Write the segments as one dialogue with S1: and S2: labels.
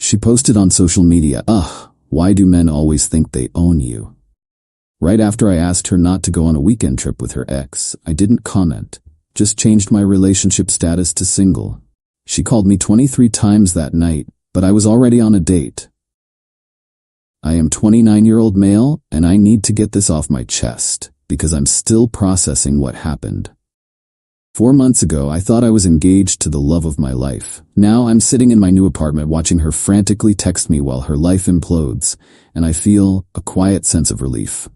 S1: She posted on social media, "Ugh, why do men always think they own you?" Right after I asked her not to go on a weekend trip with her ex, I didn't comment, just changed my relationship status to single. She called me 23 times that night, but I was already on a date. I am 29-year-old male, and I need to get this off my chest, because I'm still processing what happened. 4 months ago, I thought I was engaged to the love of my life. Now I'm sitting in my new apartment watching her frantically text me while her life implodes, and I feel a quiet sense of relief.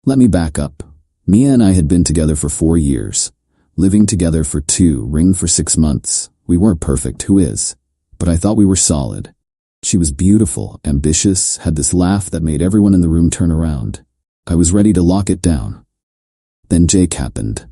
S1: Let me back up. Mia and I had been together for 4 years. Living together for 2, ring for 6 months. We weren't perfect, who is? But I thought we were solid. She was beautiful, ambitious, had this laugh that made everyone in the room turn around. I was ready to lock it down. Then Jake happened.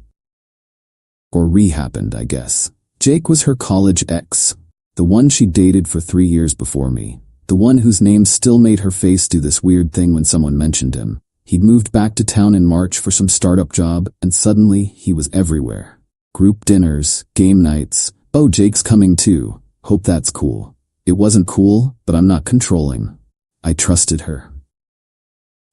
S1: Or re-happened, I guess. Jake was her college ex. The one she dated for 3 years before me. The one whose name still made her face do this weird thing when someone mentioned him. He'd moved back to town in March for some startup job, and suddenly he was everywhere. Group dinners, game nights. "Oh, Jake's coming too. Hope that's cool." It wasn't cool, but I'm not controlling. I trusted her.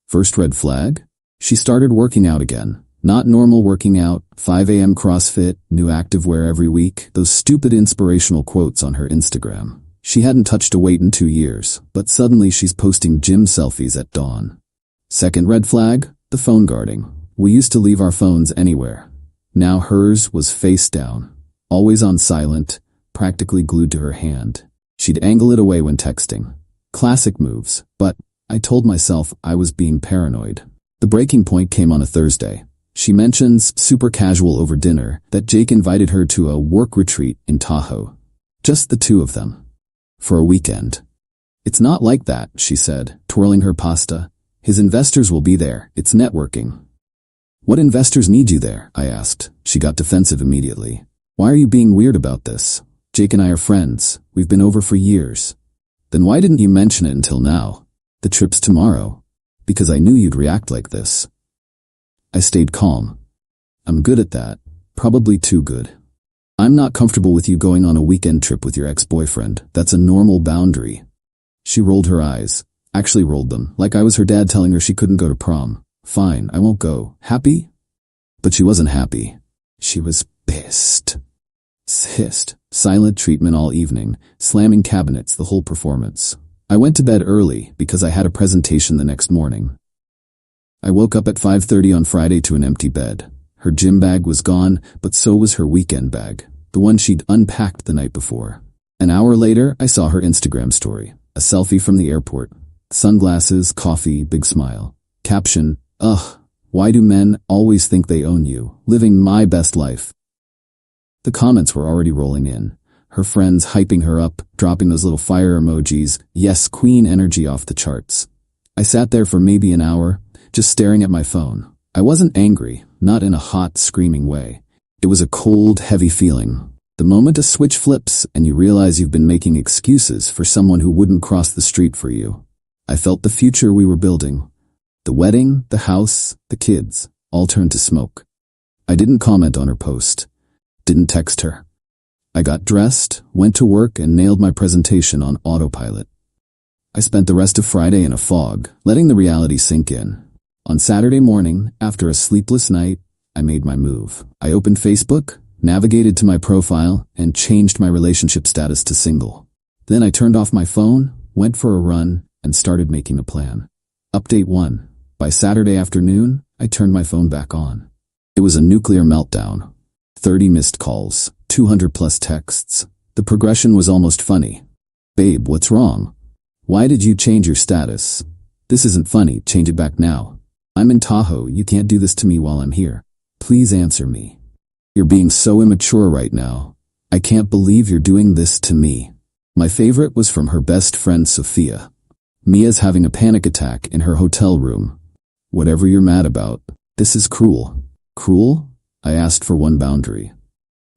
S1: First red flag? She started working out again. Not normal working out, 5 a.m. CrossFit, new activewear every week, those stupid inspirational quotes on her Instagram. She hadn't touched a weight in 2 years, but suddenly she's posting gym selfies at dawn. Second red flag? The phone guarding. We used to leave our phones anywhere. Now hers was face down, always on silent, practically glued to her hand. She'd angle it away when texting. Classic moves, but I told myself I was being paranoid. The breaking point came on a Thursday. She mentions, super casual over dinner, that Jake invited her to a work retreat in Tahoe. Just the two of them. For a weekend. "It's not like that," she said, twirling her pasta. "His investors will be there. It's networking." "What investors need you there?" I asked. She got defensive immediately. "Why are you being weird about this? Jake and I are friends. We've been over for years." "Then why didn't you mention it until now?" "The trip's tomorrow." "Because I knew you'd react like this." I stayed calm. "I'm good at that. Probably too good. I'm not comfortable with you going on a weekend trip with your ex-boyfriend. That's a normal boundary." She rolled her eyes. Actually rolled them, like I was her dad telling her she couldn't go to prom. "Fine, I won't go. Happy?" But she wasn't happy. She was pissed. Hissed. Silent treatment all evening, slamming cabinets the whole performance. I went to bed early because I had a presentation the next morning. I woke up at 5:30 on Friday to an empty bed. Her gym bag was gone, but so was her weekend bag, the one she'd unpacked the night before. An hour later, I saw her Instagram story, a selfie from the airport. Sunglasses, coffee, big smile. Caption, "Ugh, why do men always think they own you? Living my best life." The comments were already rolling in. Her friends hyping her up, dropping those little fire emojis, yes, queen energy off the charts. I sat there for maybe an hour, just staring at my phone. I wasn't angry, not in a hot, screaming way. It was a cold, heavy feeling. The moment a switch flips and you realize you've been making excuses for someone who wouldn't cross the street for you. I felt the future we were building. The wedding, the house, the kids, all turned to smoke. I didn't comment on her post. Didn't text her. I got dressed, went to work, and nailed my presentation on autopilot. I spent the rest of Friday in a fog, letting the reality sink in. On Saturday morning, after a sleepless night, I made my move. I opened Facebook, navigated to my profile, and changed my relationship status to single. Then I turned off my phone, went for a run, and started making a plan. Update 1. By Saturday afternoon, I turned my phone back on. It was a nuclear meltdown. 30 missed calls, 200 plus texts. The progression was almost funny. "Babe, what's wrong? Why did you change your status? This isn't funny, change it back now. I'm in Tahoe, you can't do this to me while I'm here. Please answer me. You're being so immature right now. I can't believe you're doing this to me." My favorite was from her best friend Sophia. "Mia's having a panic attack in her hotel room. Whatever you're mad about, this is cruel." Cruel? I asked for one boundary.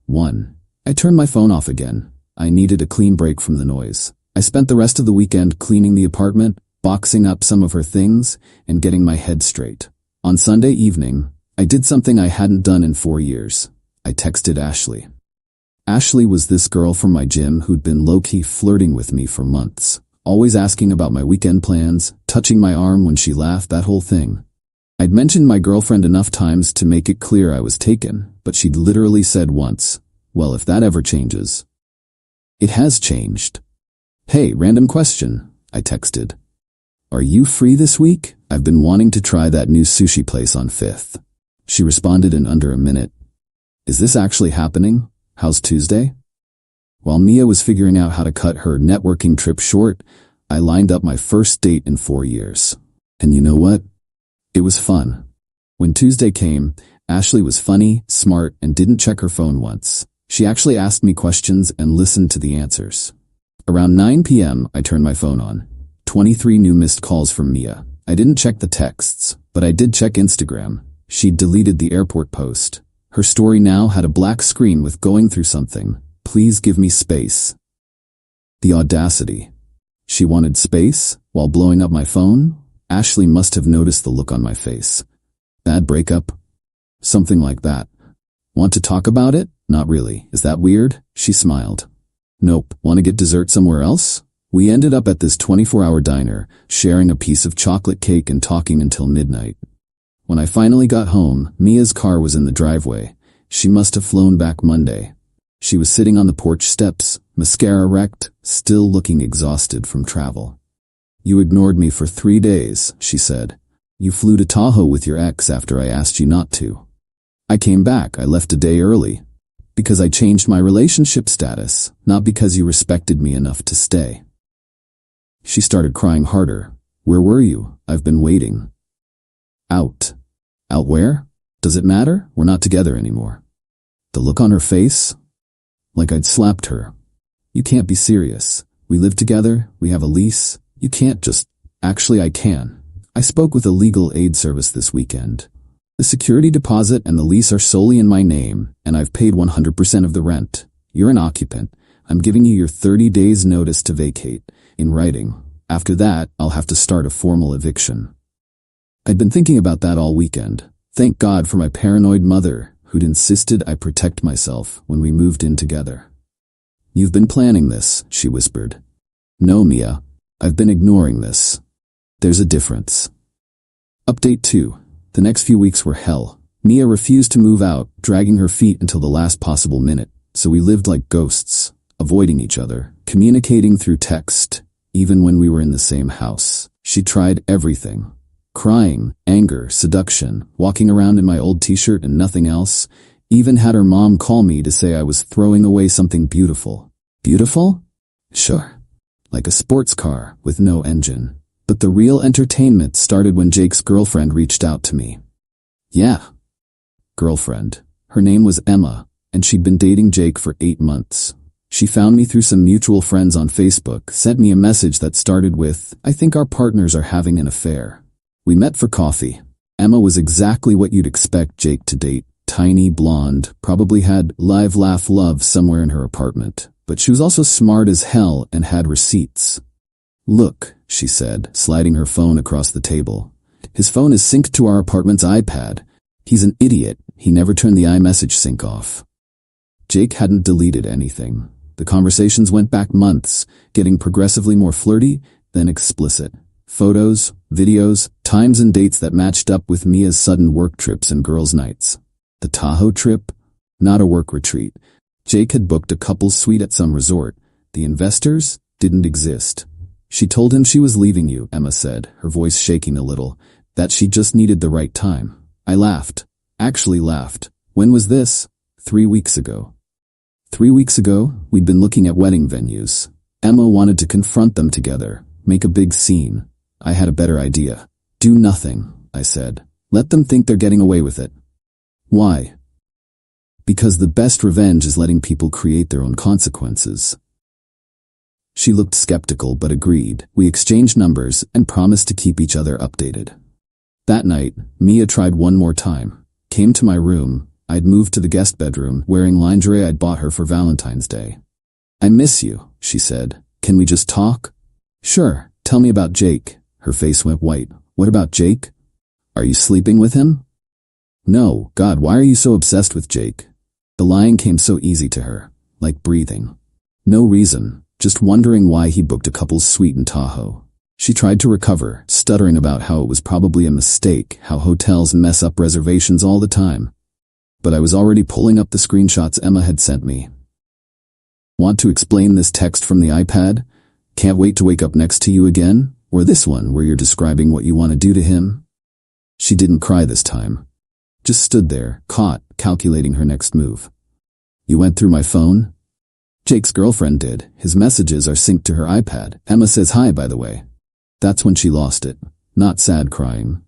S1: 1. I turned my phone off again. I needed a clean break from the noise. I spent the rest of the weekend cleaning the apartment, boxing up some of her things, and getting my head straight. On Sunday evening, I did something I hadn't done in 4 years. I texted Ashley. Ashley was this girl from my gym who'd been low-key flirting with me for months. always asking about my weekend plans, touching my arm when she laughed, that whole thing. I'd mentioned my girlfriend enough times to make it clear I was taken, but she'd literally said once, "Well, if that ever changes." It has changed. "Hey, random question," I texted. "Are you free this week? I've been wanting to try that new sushi place on 5th. She responded in under a minute. "Is this actually happening? How's Tuesday?" While Mia was figuring out how to cut her networking trip short, I lined up my first date in 4 years. And you know what? It was fun. When Tuesday came, Ashley was funny, smart, and didn't check her phone once. She actually asked me questions and listened to the answers. Around 9 p.m., I turned my phone on. 23 new missed calls from Mia. I didn't check the texts, but I did check Instagram. She'd deleted the airport post. Her story now had a black screen with "going through something. Please give me space." The audacity. She wanted space while blowing up my phone? Ashley must have noticed the look on my face. Bad breakup? Something like that. Want to talk about it? Not really. Is that weird? She smiled. Nope. Want to get dessert somewhere else? We ended up at this 24-hour diner, sharing a piece of chocolate cake and talking until midnight. When I finally got home, Mia's car was in the driveway. She must have flown back Monday. She was sitting on the porch steps, mascara wrecked, still looking exhausted from travel. "You ignored me for 3 days," she said. "You flew to Tahoe with your ex after I asked you not to." "I came back. I left a day early. Because I changed my relationship status, not because you respected me enough to stay." She started crying harder. "Where were you? I've been waiting." "Out." "Out where? Does it matter? We're not together anymore." The look on her face? Like I'd slapped her. "You can't be serious. We live together. We have a lease. You can't just..." "Actually, I can. I spoke with a legal aid service this weekend. The security deposit and the lease are solely in my name, and I've paid 100% of the rent. You're an occupant. I'm giving you your 30 days notice to vacate, in writing. After that, I'll have to start a formal eviction." I'd been thinking about that all weekend. Thank God for my paranoid mother, who'd insisted I protect myself when we moved in together. "You've been planning this," she whispered. "No, Mia. I've been ignoring this. There's a difference." Update 2. The next few weeks were hell. Mia refused to move out, dragging her feet until the last possible minute, so we lived like ghosts, avoiding each other, communicating through text, even when we were in the same house. She tried everything. Crying, anger, seduction, walking around in my old t-shirt and nothing else, even had her mom call me to say I was throwing away something beautiful. Beautiful? Sure. Like a sports car with no engine. But the real entertainment started when Jake's girlfriend reached out to me. Yeah. Girlfriend. Her name was Emma, and she'd been dating Jake for 8 months. She found me through some mutual friends on Facebook, sent me a message that started with, "I think our partners are having an affair." We met for coffee. Emma was exactly what you'd expect Jake to date. Tiny, blonde, probably had Live Laugh Love somewhere in her apartment. But she was also smart as hell and had receipts. "Look," she said, sliding her phone across the table. "His phone is synced to our apartment's iPad. He's an idiot. He never turned the iMessage sync off." Jake hadn't deleted anything. The conversations went back months, getting progressively more flirty, then explicit. Photos, videos, times and dates that matched up with Mia's sudden work trips and girls' nights. The Tahoe trip? Not a work retreat. Jake had booked a couple's suite at some resort. The investors didn't exist. "She told him she was leaving you," Emma said, her voice shaking a little, "that she just needed the right time." I laughed. Actually laughed. When was this? 3 weeks ago. 3 weeks ago, we'd been looking at wedding venues. Emma wanted to confront them together, make a big scene. I had a better idea. "Do nothing," I said. "Let them think they're getting away with it." "Why?" "Because the best revenge is letting people create their own consequences." She looked skeptical but agreed. We exchanged numbers and promised to keep each other updated. That night, Mia tried one more time. Came to my room. I'd moved to the guest bedroom, wearing lingerie I'd bought her for Valentine's Day. "I miss you," she said. "Can we just talk?" "Sure. Tell me about Jake." Her face went white. "What about Jake? Are you sleeping with him?" "No. God, why are you so obsessed with Jake?" The lying came so easy to her, like breathing. "No reason. just wondering why he booked a couple's suite in Tahoe. She tried to recover, stuttering about how it was probably a mistake, how hotels mess up reservations all the time. But I was already pulling up the screenshots Emma had sent me. Want to explain this text from the iPad? Can't wait to wake up next to you again? Or this one where you're describing what you want to do to him? She didn't cry this time. Just stood there, caught, calculating her next move. You went through my phone? Jake's girlfriend did. His messages are synced to her iPad. Emma says hi, by the way. That's when she lost it. Not sad crying.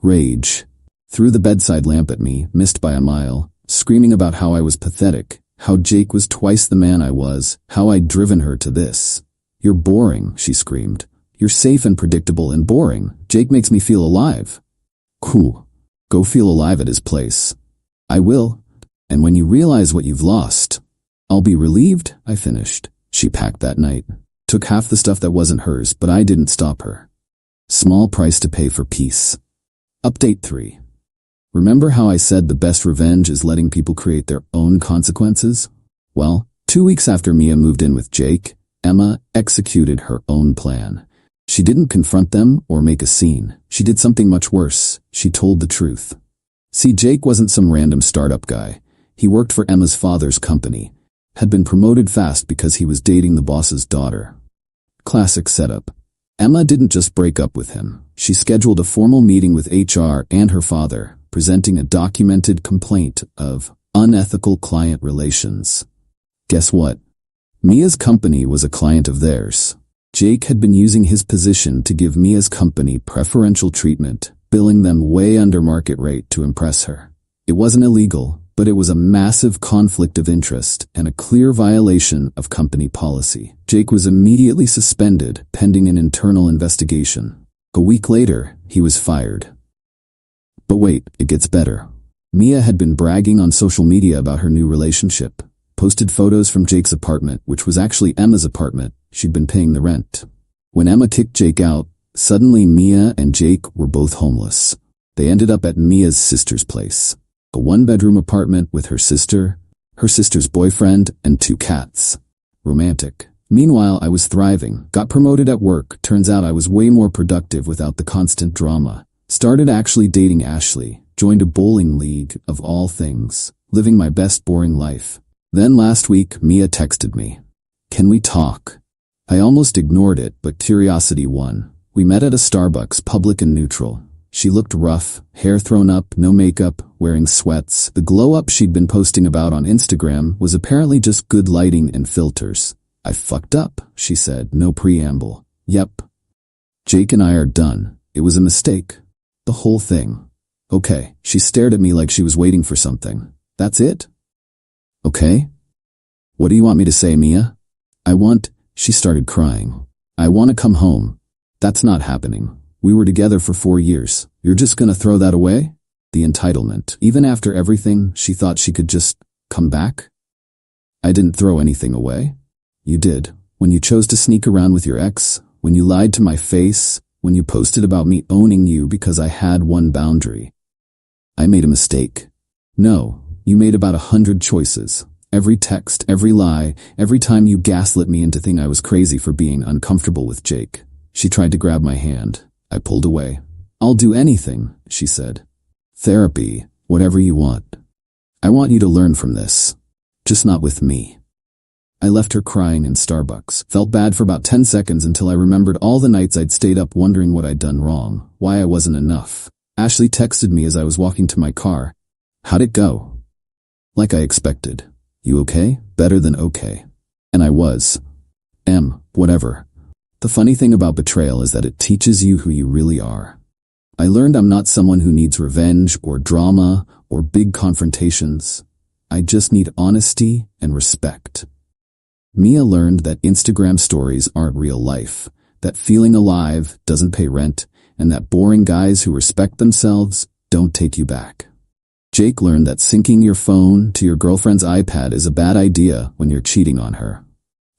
S1: Rage. Threw the bedside lamp at me, missed by a mile, screaming about how I was pathetic, how Jake was twice the man I was, how I'd driven her to this. You're boring, she screamed. You're safe and predictable and boring. Jake makes me feel alive. Cool. Go feel alive at his place. I will. And when you realize what you've lost, I'll be relieved, I finished. She packed that night. Took half the stuff that wasn't hers, but I didn't stop her. Small price to pay for peace. Update 3. Remember how I said the best revenge is letting people create their own consequences? Well, 2 weeks after Mia moved in with Jake, Emma executed her own plan. She didn't confront them or make a scene. She did something much worse. She told the truth. See, Jake wasn't some random startup guy. He worked for Emma's father's company. Had been promoted fast because he was dating the boss's daughter. Classic setup. Emma didn't just break up with him. She scheduled a formal meeting with HR and her father, presenting a documented complaint of unethical client relations. Guess what? Mia's company was a client of theirs. Jake had been using his position to give Mia's company preferential treatment, billing them way under market rate to impress her. It wasn't illegal, but it was a massive conflict of interest and a clear violation of company policy. Jake was immediately suspended, pending an internal investigation. A week later, he was fired. But wait, it gets better. Mia had been bragging on social media about her new relationship. Posted photos from Jake's apartment, which was actually Emma's apartment. She'd been paying the rent. When Emma kicked Jake out, suddenly Mia and Jake were both homeless. They ended up at Mia's sister's place. A one-bedroom apartment with her sister's boyfriend, and 2 cats. Romantic. Meanwhile, I was thriving. Got promoted at work. Turns out I was way more productive without the constant drama. Started actually dating Ashley. Joined a bowling league, of all things. Living my best boring life. Then last week, Mia texted me. Can we talk? I almost ignored it, but curiosity won. We met at a Starbucks, public and neutral. She looked rough, hair thrown up, no makeup, wearing sweats. The glow-up she'd been posting about on Instagram was apparently just good lighting and filters. I fucked up, she said, no preamble. Yep. Jake and I are done. It was a mistake. The whole thing. Okay. She stared at me like she was waiting for something. That's it? Okay. What do you want me to say, Mia? She started crying. I want to come home. That's not happening. We were together for 4 years. You're just gonna throw that away? The entitlement. Even after everything, she thought she could just come back? I didn't throw anything away. You did. When you chose to sneak around with your ex, when you lied to my face, when you posted about me owning you because I had one boundary. I made a mistake. No, you made about 100 choices. Every text, every lie, every time you gaslit me into thinking I was crazy for being uncomfortable with Jake. She tried to grab my hand. I pulled away. I'll do anything, she said. Therapy, whatever you want. I want you to learn from this. Just not with me. I left her crying in Starbucks. Felt bad for about 10 seconds until I remembered all the nights I'd stayed up wondering what I'd done wrong, why I wasn't enough. Ashley texted me as I was walking to my car. How'd it go? Like I expected. You okay? Better than okay. And I was. Whatever. The funny thing about betrayal is that it teaches you who you really are. I learned I'm not someone who needs revenge or drama or big confrontations. I just need honesty and respect. Mia learned that Instagram stories aren't real life, that feeling alive doesn't pay rent, and that boring guys who respect themselves don't take you back. Jake learned that syncing your phone to your girlfriend's iPad is a bad idea when you're cheating on her.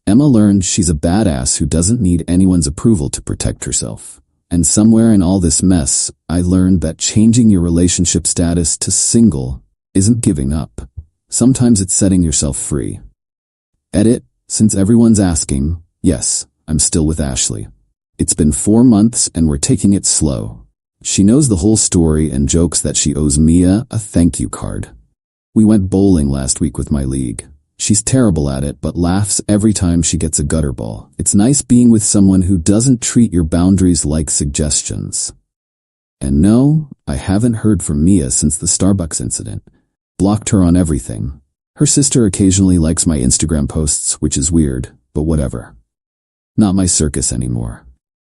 S1: Emma learned she's a badass who doesn't need anyone's approval to protect herself. And somewhere in all this mess, I learned that changing your relationship status to single isn't giving up. Sometimes it's setting yourself free. Edit, Since everyone's asking, yes, I'm still with Ashley. It's been 4 months and we're taking it slow. She knows the whole story and jokes that she owes Mia a thank you card. We went bowling last week with my league. She's terrible at it but laughs every time she gets a gutter ball. It's nice being with someone who doesn't treat your boundaries like suggestions. And no, I haven't heard from Mia since the Starbucks incident. Blocked her on everything. Her sister occasionally likes my Instagram posts, which is weird, but whatever. Not my circus anymore.